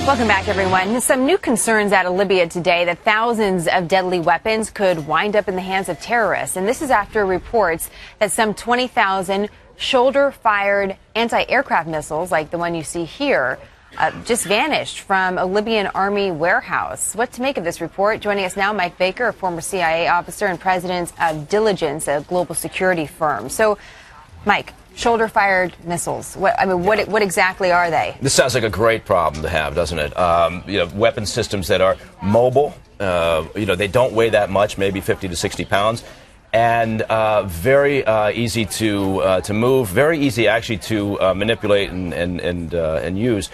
Welcome back, everyone. Some new concerns out of Libya today that thousands of deadly weapons could wind up in the hands of terrorists. And this is after reports that some 20,000 shoulder-fired anti-aircraft missiles, like the one you see here, just vanished from a Libyan army warehouse. What to make of this report? Joining us now, Mike Baker, a former CIA officer and president of Diligence, a global security firm. So, Mike, shoulder-fired missiles. What exactly are they? This sounds like a great problem to have, doesn't it? Weapon systems that are mobile. They don't weigh that much, maybe 50 to 60 pounds, and very easy to move. Very easy, actually, to manipulate and use.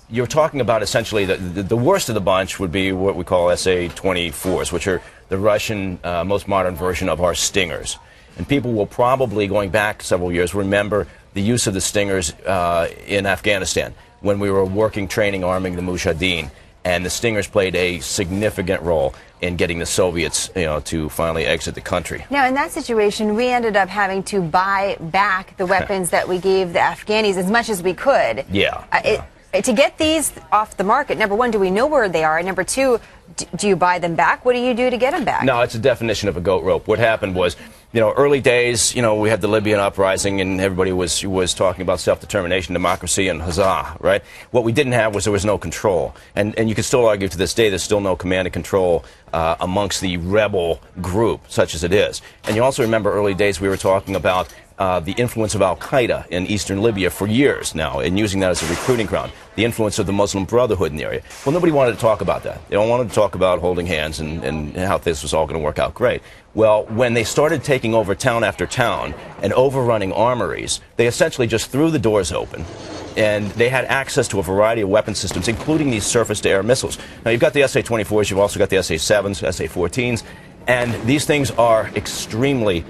You're talking about essentially the worst of the bunch would be what we call SA-24s, which are the Russian most modern version of our Stingers. And people will probably, going back several years, remember the use of the Stingers in Afghanistan when we were working, training, arming the Mujahideen. And the Stingers played a significant role in getting the Soviets, to finally exit the country. Now, in that situation, we ended up having to buy back the weapons that we gave the Afghanis as much as we could. Yeah. To get these off the market, number one, do we know where they are? And number two, do you buy them back? What do you do to get them back? No, it's a definition of a goat rope. What happened was, early days, we had the Libyan uprising and everybody was talking about self-determination, democracy, and huzzah, right? What we didn't have was there was no control. And you can still argue to this day there's still no command and control amongst the rebel group, such as it is. And you also remember early days we were talking about the influence of Al-Qaeda in eastern Libya for years now, and using that as a recruiting ground. The influence of the Muslim Brotherhood in the area. Well, nobody wanted to talk about that. They don't want to talk about holding hands and how this was all going to work out great. Well, when they started taking over town after town and overrunning armories, they essentially just threw the doors open. And they had access to a variety of weapon systems, including these surface-to-air missiles. Now, you've got the SA-24s, you've also got the SA-7s, SA-14s, and these things are extremely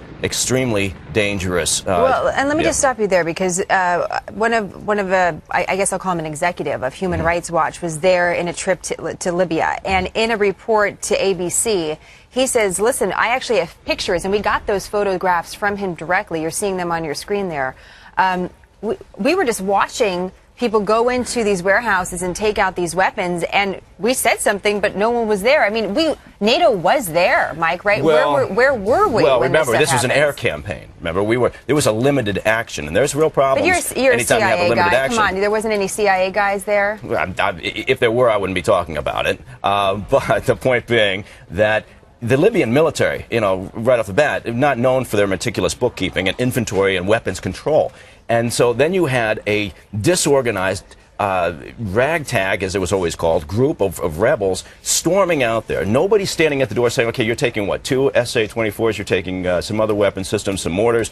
dangerous. Well, and let me just stop you there, because one of I guess I'll call him an executive of Human Rights Watch, was there in a trip to Libya, and in a report to ABC, he says, listen, I actually have pictures, and we got those photographs from him directly. You're seeing them on your screen there. We were just watching people go into these warehouses and take out these weapons, and we said something, but no one was there. I mean, NATO was there, Mike, right? Well, where were we? Well, when remember, this was an happens? air campaign. Remember, there was a limited action, and there's real problems. But you're a anytime CIA you have a limited guy. action. Come on, there wasn't any CIA guys there? If there were, I wouldn't be talking about it. But the point being that the Libyan military, right off the bat, not known for their meticulous bookkeeping and inventory and weapons control. And so then you had a disorganized ragtag, as it was always called, group of rebels storming out there. Nobody's standing at the door saying, okay, you're taking what, 2 SA-24s, you're taking some other weapon systems, some mortars.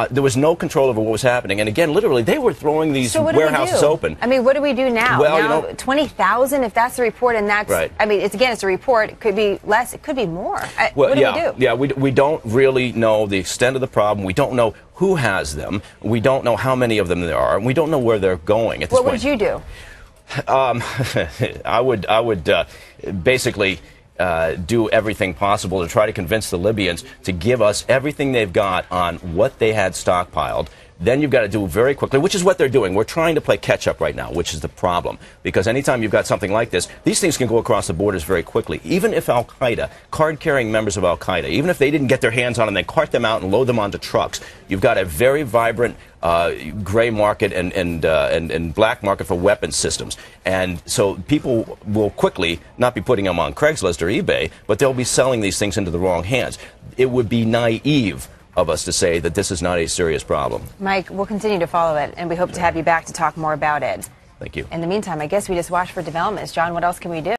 There was no control over what was happening. And again, literally, they were throwing these warehouses open. I mean, what do we do now? Well, now, 20,000, if that's the report, and that's, right. I mean, it's a report. It could be less, it could be more. What do we do? Yeah, we don't really know the extent of the problem. We don't know who has them. We don't know how many of them there are. And we don't know where they're going at this point. What would you do? I would basically do everything possible to try to convince the Libyans to give us everything they've got on what they had stockpiled. Then you've got to do very quickly, which is what they're doing. We're trying to play catch-up right now, which is the problem. Because anytime you've got something like this, these things can go across the borders very quickly. Even if Al-Qaeda, card-carrying members of Al-Qaeda, even if they didn't get their hands on them, they cart them out and load them onto trucks. You've got a very vibrant gray market and black market for weapons systems. And so people will quickly not be putting them on Craigslist or eBay, but they'll be selling these things into the wrong hands. It would be naive of us to say that this is not a serious problem. Mike, we'll continue to follow it, and we hope to have you back to talk more about it. Thank you. In the meantime, I guess we just watch for developments. John, what else can we do?